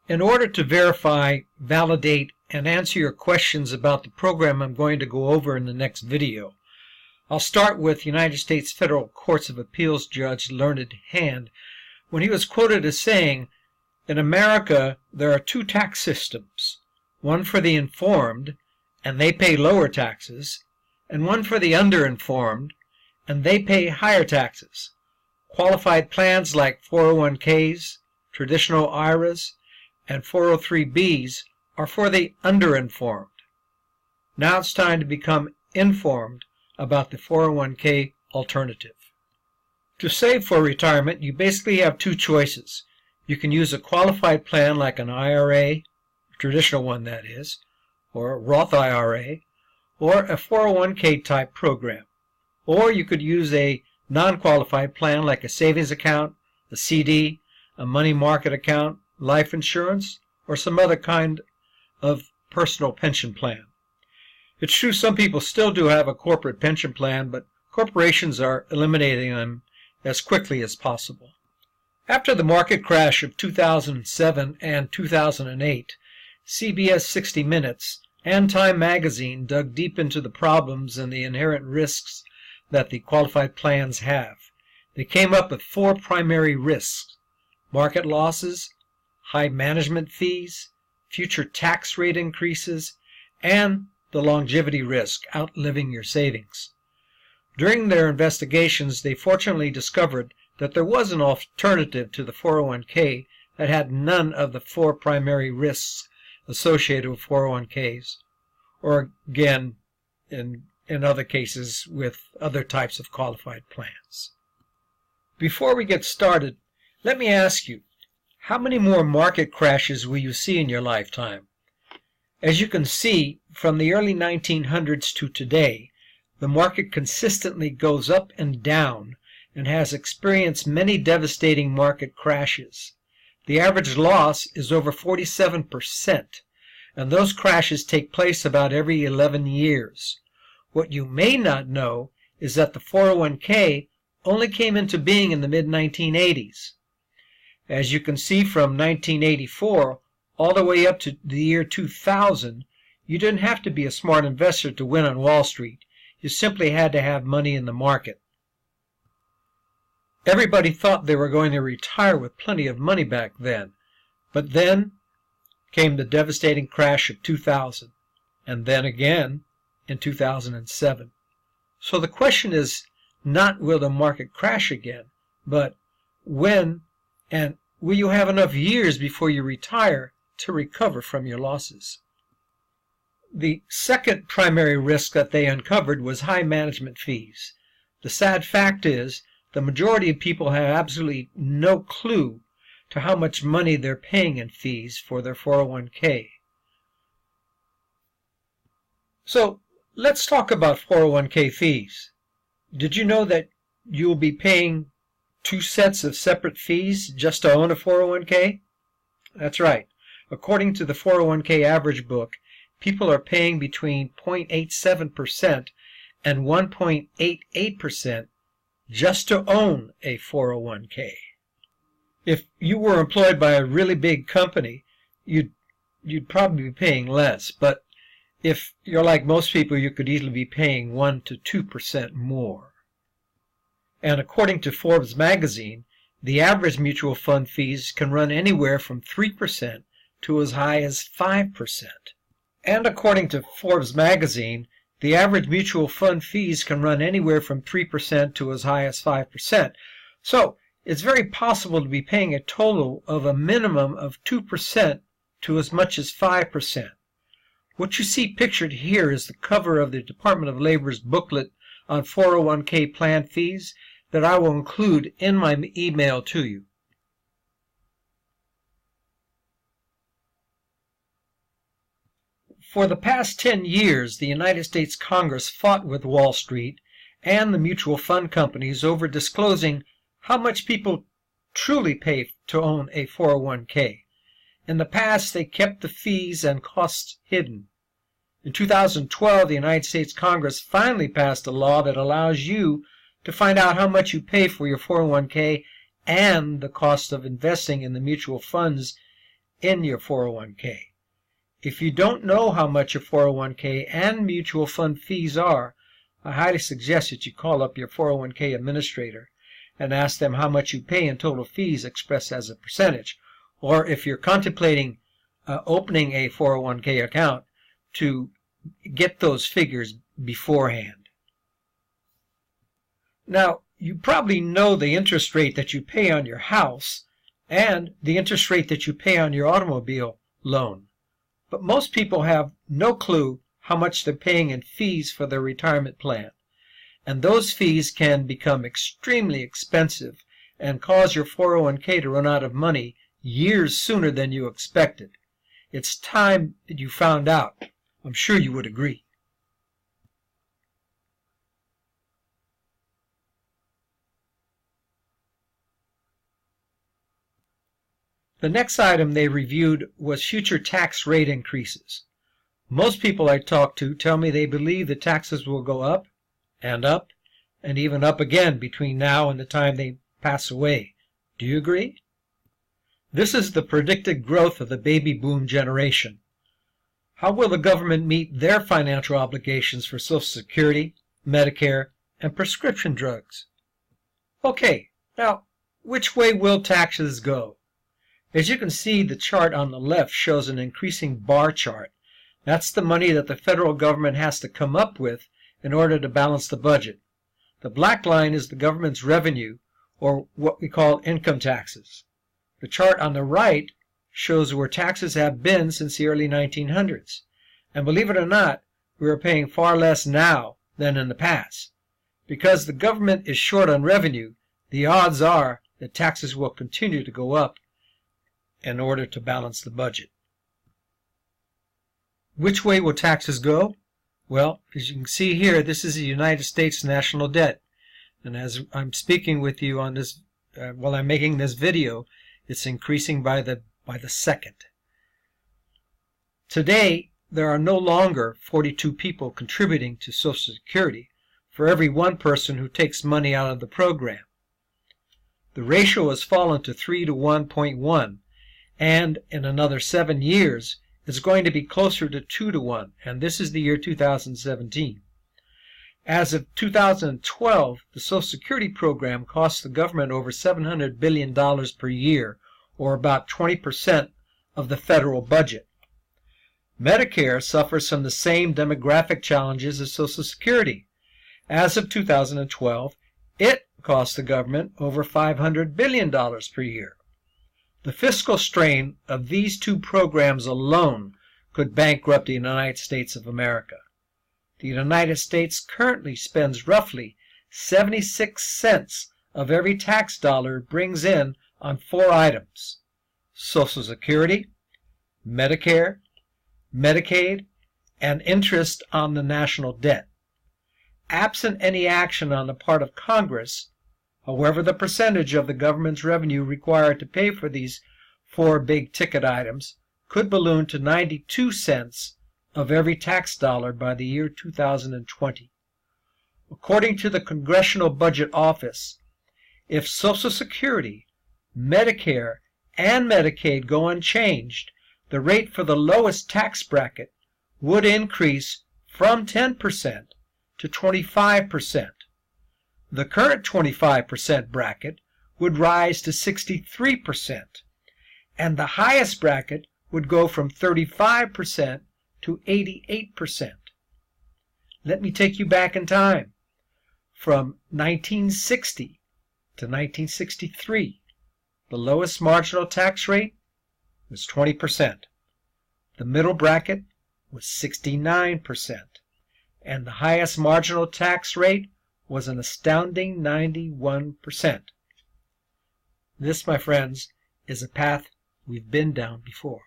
In order to verify, validate, and answer your questions about the program I'm going to go over in the next video, I'll start with United States Federal Courts of Appeals Judge Learned Hand, when he was quoted as saying, "In America, there are two tax systems, one for the informed, and they pay lower taxes, and one for the underinformed, and they pay higher taxes. Qualified plans like 401ks, traditional IRAs, and 403bs are for the underinformed. Now it's time to become informed about the 401k alternative." To save for retirement, you basically have two choices. You can use a qualified plan like an IRA, a traditional one that is, or a Roth IRA, or a 401k type program. Or you could use a non-qualified plan like a savings account, a CD, a money market account, life insurance, or some other kind of personal pension plan. It's true some people still do have a corporate pension plan, but corporations are eliminating them as quickly as possible. After the market crash of 2007 and 2008, CBS 60 Minutes and Time magazine dug deep into the problems and the inherent risks that the qualified plans have. They came up with four primary risks: market losses, high management fees, future tax rate increases, and the longevity risk, outliving your savings. During their investigations, they fortunately discovered that there was an alternative to the 401k that had none of the four primary risks associated with 401ks, or again, in other cases, with other types of qualified plans. Before we get started, let me ask you, how many more market crashes will you see in your lifetime? As you can see, from the early 1900s to today, the market consistently goes up and down and has experienced many devastating market crashes. The average loss is over 47%, and those crashes take place about every 11 years. What you may not know is that the 401k only came into being in the mid-1980s. As you can see, from 1984 all the way up to the year 2000, you didn't have to be a smart investor to win on Wall Street. You simply had to have money in the market. Everybody thought they were going to retire with plenty of money back then, but then came the devastating crash of 2000, and then again in 2007. So the question is not will the market crash again, but when, and will you have enough years before you retire to recover from your losses? The second primary risk that they uncovered was high management fees. The sad fact is, the majority of people have absolutely no clue to how much money they're paying in fees for their 401k. So let's talk about 401k fees. Did you know that you will be paying two sets of separate fees just to own a 401k? That's right. According to the 401k average book, people are paying between 0.87% and 1.88% just to own a 401k. If you were employed by a really big company, you'd probably be paying less, but if you're like most people, you could easily be paying 1 to 2% more. And according to Forbes magazine, the average mutual fund fees can run anywhere from 3% to as high as 5%. And according to Forbes magazine, the average mutual fund fees can run anywhere from 3% to as high as 5%. So it's very possible to be paying a total of a minimum of 2% to as much as 5%. What you see pictured here is the cover of the Department of Labor's booklet on 401k plan fees that I will include in my email to you. For the past 10 years, the United States Congress fought with Wall Street and the mutual fund companies over disclosing how much people truly pay to own a 401k. In the past, they kept the fees and costs hidden. In 2012, the United States Congress finally passed a law that allows you to find out how much you pay for your 401k and the cost of investing in the mutual funds in your 401k. If you don't know how much your 401k and mutual fund fees are, I highly suggest that you call up your 401k administrator and ask them how much you pay in total fees expressed as a percentage, or if you're contemplating opening a 401k account, to get those figures beforehand. Now, you probably know the interest rate that you pay on your house and the interest rate that you pay on your automobile loan, but most people have no clue how much they're paying in fees for their retirement plan. And those fees can become extremely expensive and cause your 401k to run out of money years sooner than you expected. It's time that you found out. I'm sure you would agree. The next item they reviewed was future tax rate increases. Most people I talk to tell me they believe the taxes will go up, and even up again between now and the time they pass away. Do you agree? This is the predicted growth of the baby boom generation. How will the government meet their financial obligations for Social Security, Medicare, and prescription drugs? Okay, now, which way will taxes go? As you can see, the chart on the left shows an increasing bar chart. That's the money that the federal government has to come up with in order to balance the budget. The black line is the government's revenue, or what we call income taxes. The chart on the right shows where taxes have been since the early 1900s. And believe it or not, we are paying far less now than in the past. Because the government is short on revenue, the odds are that taxes will continue to go up in order to balance the budget. Which way will taxes go? Well, as you can see here, this is the United States national debt. And as I'm speaking with you on this, while I'm making this video, it's increasing by the second. Today, there are no longer 42 people contributing to Social Security for every one person who takes money out of the program. The ratio has fallen to 3 to 1.1, and in another 7 years, it's going to be closer to 2 to 1, and this is the year 2017. As of 2012, the Social Security program costs the government over $700 billion per year, or about 20% of the federal budget. Medicare suffers from the same demographic challenges as Social Security. As of 2012, it costs the government over $500 billion per year. The fiscal strain of these two programs alone could bankrupt the United States of America. The United States currently spends roughly 76 cents of every tax dollar it brings in on 4 items: Social Security, Medicare, Medicaid, and interest on the national debt. Absent any action on the part of Congress, however, the percentage of the government's revenue required to pay for these 4 big-ticket items could balloon to 92 cents of every tax dollar by the year 2020. According to the Congressional Budget Office, if Social Security, Medicare, and Medicaid go unchanged, the rate for the lowest tax bracket would increase from 10% to 25%. The current 25% bracket would rise to 63%, and the highest bracket would go from 35% to 88%. Let me take you back in time. From 1960 to 1963, the lowest marginal tax rate was 20%. The middle bracket was 69%, and the highest marginal tax rate was an astounding 91%. This, my friends, is a path we've been down before.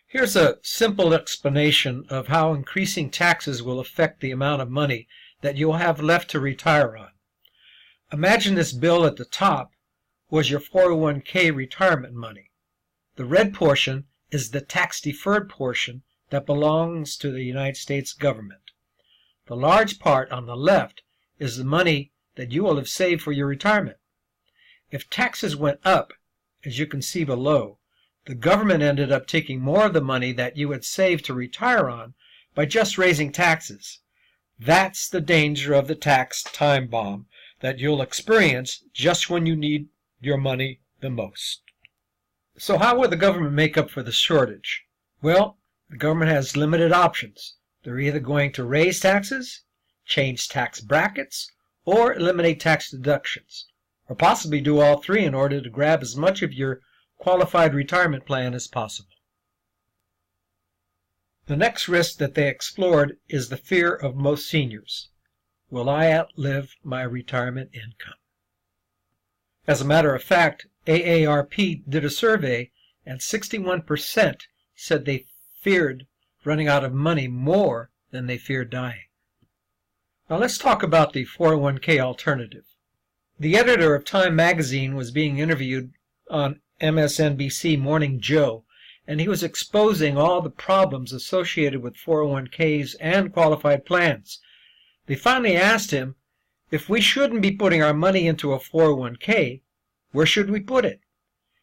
Here's a simple explanation of how increasing taxes will affect the amount of money that you'll have left to retire on. Imagine this bill at the top was your 401k retirement money. The red portion is the tax-deferred portion that belongs to the United States government. The large part on the left is the money that you will have saved for your retirement. If taxes went up, as you can see below, The government ended up taking more of the money that you had saved to retire on by just raising taxes. That's the danger of the tax time bomb that you'll experience just when you need your money the most. So how will the government make up for the shortage? Well, the government has limited options. They're either going to raise taxes, change tax brackets, or eliminate tax deductions, or possibly do all three in order to grab as much of your qualified retirement plan as possible. The next risk that they explored is the fear of most seniors. Will I outlive my retirement income? As a matter of fact, AARP did a survey, and 61% said they feared running out of money more than they feared dying. Now let's talk about the 401k alternative. The editor of Time magazine was being interviewed on MSNBC Morning Joe, and he was exposing all the problems associated with 401ks and qualified plans. They finally asked him, if we shouldn't be putting our money into a 401k, where should we put it?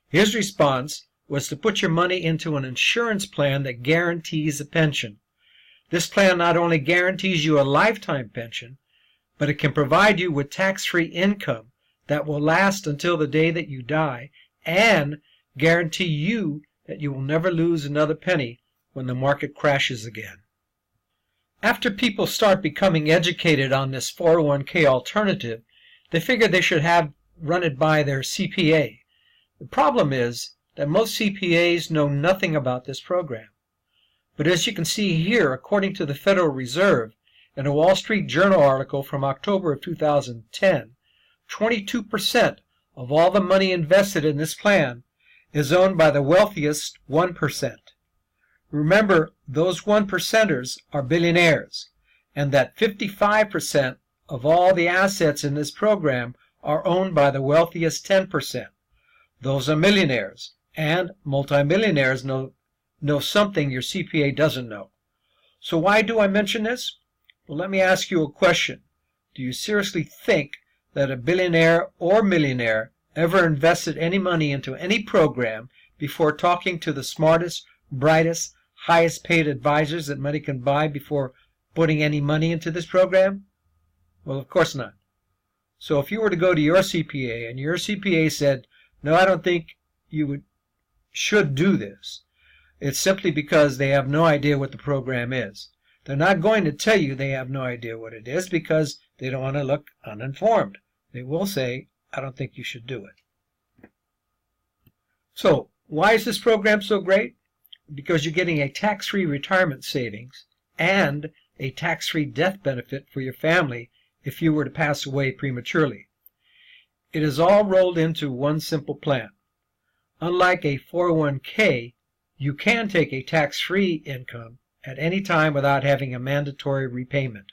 His response was to put your money into an insurance plan that guarantees a pension. This plan not only guarantees you a lifetime pension, but it can provide you with tax-free income that will last until the day that you die and guarantee you that you will never lose another penny when the market crashes again. After people start becoming educated on this 401k alternative, they figure they should run it by their CPA. The problem is that most CPAs know nothing about this program. But as you can see here, according to the Federal Reserve, in a Wall Street Journal article from October of 2010, 22% of all the money invested in this plan is owned by the wealthiest 1%. Remember, those 1%ers are billionaires, and that 55% of all the assets in this program are owned by the wealthiest 10%. Those are millionaires, and multimillionaires know something your CPA doesn't know. So why do I mention this? Well, let me ask you a question. Do you seriously think that a billionaire or millionaire ever invested any money into any program before talking to the smartest, brightest, highest paid advisors that money can buy before putting any money into this program? Well, of course not. So if you were to go to your CPA and your CPA said, no, I don't think you should do this, it's simply because they have no idea what the program is. They're not going to tell you they have no idea what it is because they don't want to look uninformed. They will say, I don't think you should do it. So, why is this program so great? Because you're getting a tax-free retirement savings and a tax-free death benefit for your family if you were to pass away prematurely. It is all rolled into one simple plan. Unlike a 401k, you can take a tax-free income at any time without having a mandatory repayment.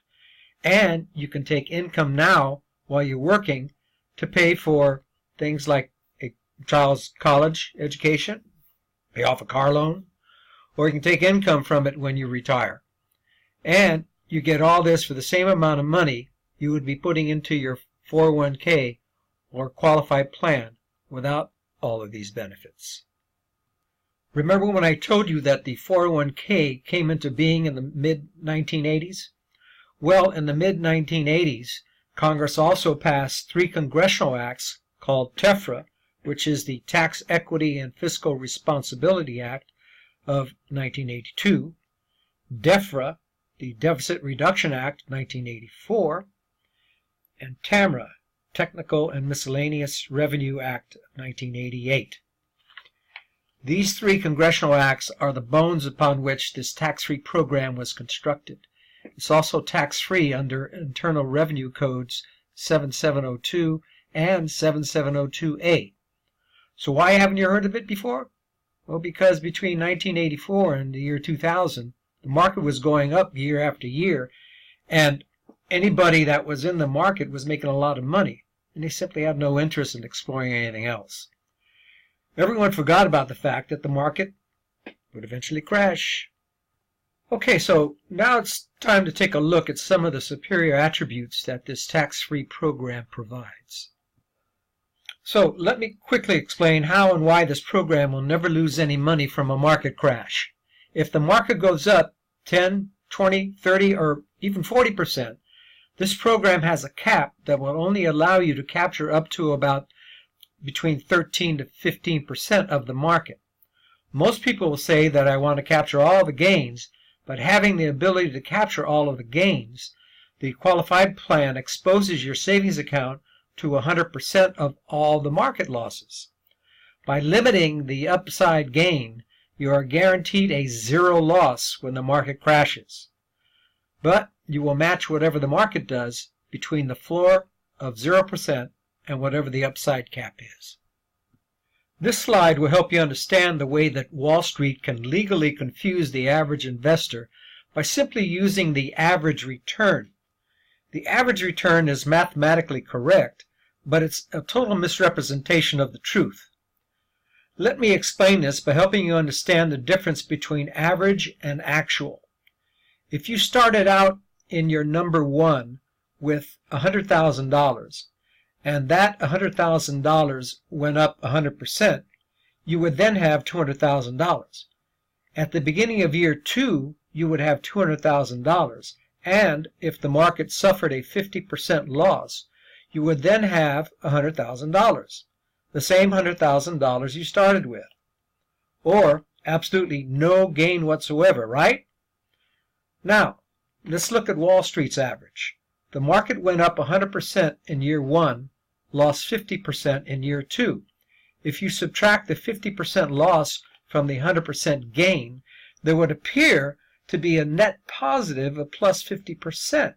And you can take income now while you're working to pay for things like a child's college education, pay off a car loan, or you can take income from it when you retire. And you get all this for the same amount of money you would be putting into your 401k or qualified plan without all of these benefits. Remember when I told you that the 401k came into being in the mid-1980s? Well, in the mid-1980s, Congress also passed 3 congressional acts called TEFRA, which is the Tax Equity and Fiscal Responsibility Act of 1982, DEFRA, the Deficit Reduction Act 1984, and TAMRA, Technical and Miscellaneous Revenue Act of 1988. These 3 congressional acts are the bones upon which this tax-free program was constructed. It's also tax-free under Internal Revenue Codes 7702 and 7702A. So why haven't you heard of it before? Well, because between 1984 and the year 2000, the market was going up year after year, and anybody that was in the market was making a lot of money, and they simply had no interest in exploring anything else. Everyone forgot about the fact that the market would eventually crash. Okay, so now it's time to take a look at some of the superior attributes that this tax-free program provides. So let me quickly explain how and why this program will never lose any money from a market crash. If the market goes up 10, 20, 30, or even 40%, this program has a cap that will only allow you to capture up to about between 13 to 15% of the market. Most people will say that I want to capture all the gains, but having the ability to capture all of the gains, the qualified plan exposes your savings account to 100% of all the market losses. By limiting the upside gain, you are guaranteed a zero loss when the market crashes. But you will match whatever the market does between the floor of 0% and whatever the upside cap is. This slide will help you understand the way that Wall Street can legally confuse the average investor by simply using the average return. The average return is mathematically correct, but it's a total misrepresentation of the truth. Let me explain this by helping you understand the difference between average and actual. If you started out in your number one with $100,000, and that $100,000 went up 100%, you would then have $200,000. At the beginning of year two, you would have $200,000, and if the market suffered a 50% loss, you would then have $100,000, the same $100,000 you started with, or absolutely no gain whatsoever, right? Now, let's look at Wall Street's average. The market went up 100% in year one, lost 50% in year two. If you subtract the 50% loss from the 100% gain, there would appear to be a net positive of plus 50%.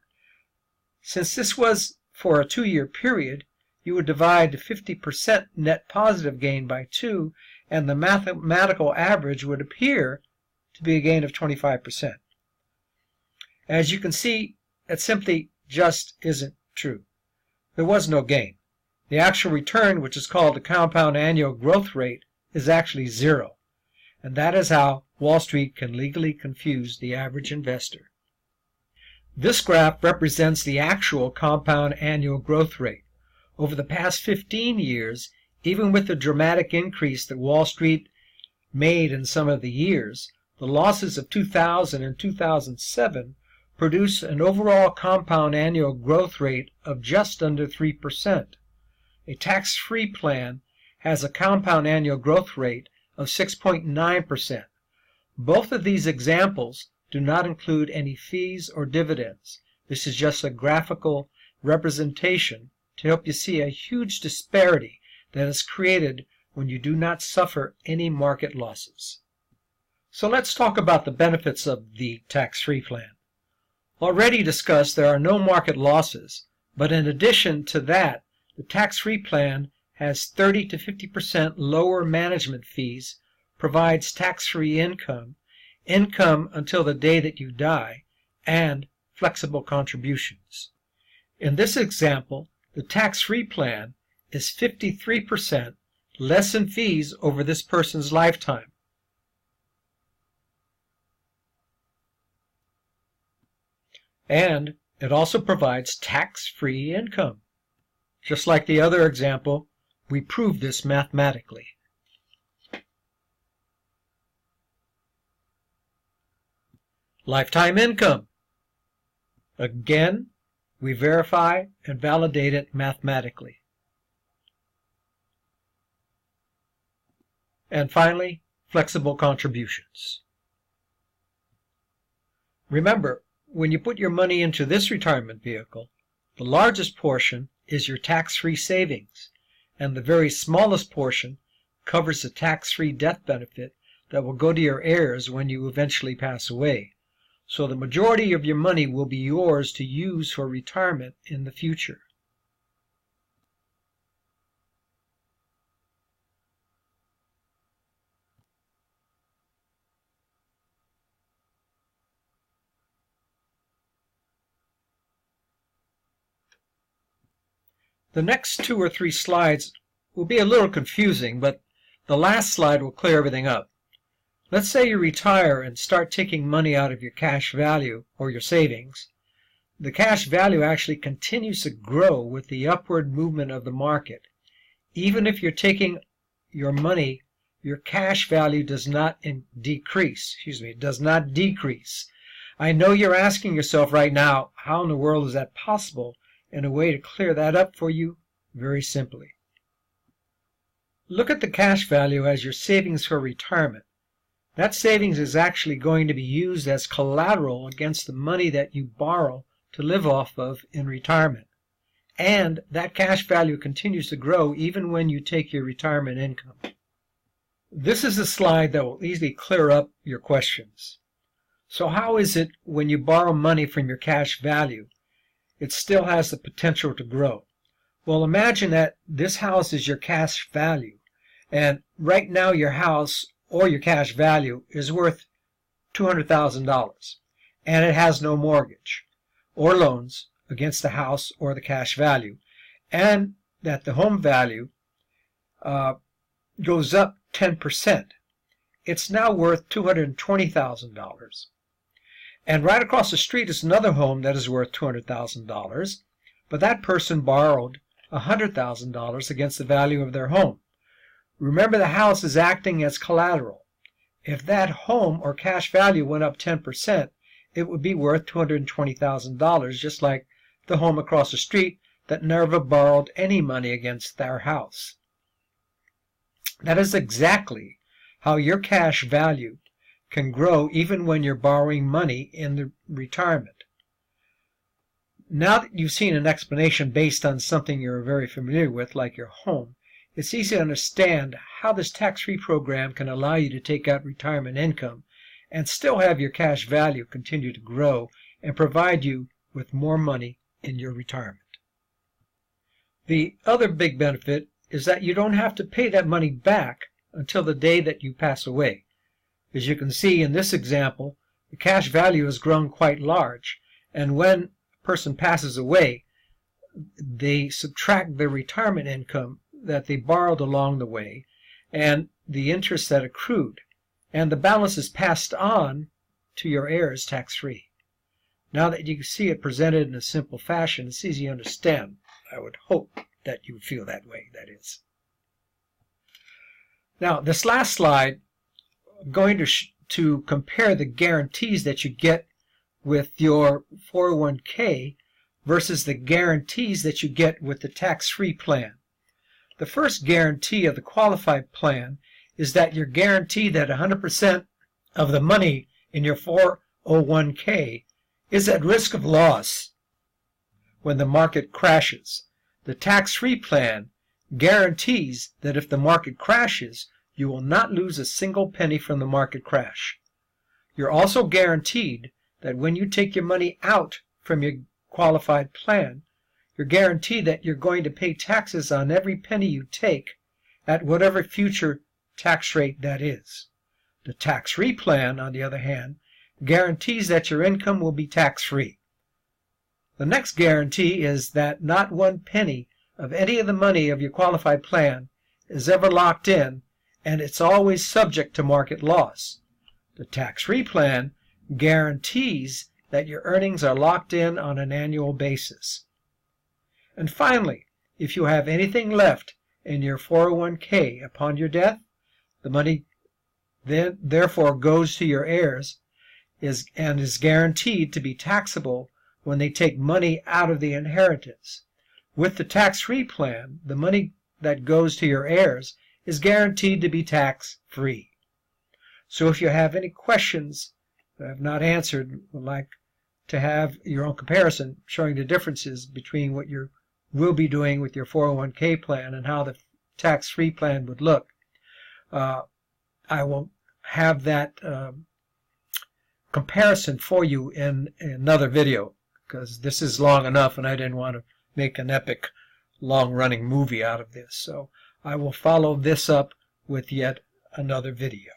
Since this was for a 2-year period, you would divide the 50% net positive gain by 2, and the mathematical average would appear to be a gain of 25%. As you can see, that simply just isn't true. There was no gain. The actual return, which is called the compound annual growth rate, is actually zero. And that is how Wall Street can legally confuse the average investor. This graph represents the actual compound annual growth rate. Over the past 15 years, even with the dramatic increase that Wall Street made in some of the years, the losses of 2000 and 2007 produce an overall compound annual growth rate of just under 3%. A tax-free plan has a compound annual growth rate of 6.9%. Both of these examples do not include any fees or dividends. This is just a graphical representation to help you see a huge disparity that is created when you do not suffer any market losses. So let's talk about the benefits of the tax-free plan. Already discussed, there are no market losses, but in addition to that, the tax-free plan has 30 to 50% lower management fees, provides tax-free income, income until the day that you die, and flexible contributions. In this example, the tax-free plan is 53% less in fees over this person's lifetime. And it also provides tax-free income. Just like the other example, we proved this mathematically. Lifetime income. Again, we verify and validate it mathematically. And finally, flexible contributions. Remember, when you put your money into this retirement vehicle, the largest portion is your tax-free savings, and the very smallest portion covers the tax-free death benefit that will go to your heirs when you eventually pass away. So the majority of your money will be yours to use for retirement in the future. The next 2 or 3 slides will be a little confusing, but the last slide will clear everything up. Let's say you retire and start taking money out of your cash value or your savings. The cash value actually continues to grow with the upward movement of the market. even if you're taking your money, your cash value does not decrease. It does not decrease. I know you're asking yourself right now, how in the world is that possible? And a way to clear that up for you, very simply. Look at the cash value as your savings for retirement. That savings is actually going to be used as collateral against the money that you borrow to live off of in retirement. And that cash value continues to grow even when you take your retirement income. This is a slide that will easily clear up your questions. So how is it when you borrow money from your cash value, it still has the potential to grow? Well, imagine that this house is your cash value, and right now your house or your cash value is worth $200,000, and it has no mortgage or loans against the house or the cash value, and that the home value goes up 10%. It's now worth $220,000. And right across the street is another home that is worth $200,000, but that person borrowed $100,000 against the value of their home. Remember, the house is acting as collateral. If that home or cash value went up 10%, it would be worth $220,000, just like the home across the street that never borrowed any money against their house. That is exactly how your cash value can grow even when you're borrowing money in the retirement. Now that you've seen an explanation based on something you're very familiar with, like your home, it's easy to understand how this tax-free program can allow you to take out retirement income and still have your cash value continue to grow and provide you with more money in your retirement. The other big benefit is that you don't have to pay that money back until the day that you pass away. As you can see in this example, the cash value has grown quite large, and when a person passes away, they subtract their retirement income that they borrowed along the way and the interest that accrued, and the balance is passed on to your heirs tax-free. Now that you can see it presented in a simple fashion, it's easy to understand. I would hope that you feel that way, that is. Now, this last slide, I'm going to compare the guarantees that you get with your 401k versus the guarantees that you get with the tax-free plan. The first guarantee of the qualified plan is that you're guaranteed that 100% of the money in your 401k is at risk of loss when the market crashes. The tax-free plan guarantees that if the market crashes, you will not lose a single penny from the market crash. You're also guaranteed that when you take your money out from your qualified plan, you're guaranteed that you're going to pay taxes on every penny you take at whatever future tax rate that is. The tax-free plan, on the other hand, guarantees that your income will be tax-free. The next guarantee is that not one penny of any of the money of your qualified plan is ever locked in, and it's always subject to market loss. The tax-free plan guarantees that your earnings are locked in on an annual basis. And finally, if you have anything left in your 401k upon your death, the money then therefore goes to your heirs and is guaranteed to be taxable when they take money out of the inheritance. With the tax-free plan, the money that goes to your heirs is guaranteed to be tax-free. So if you have any questions that I have not answered, would like to have your own comparison showing the differences between what you will be doing with your 401k plan and how the tax-free plan would look, I will have that comparison for you in another video, because this is long enough and I didn't want to make an epic long-running movie out of this. So I will follow this up with yet another video.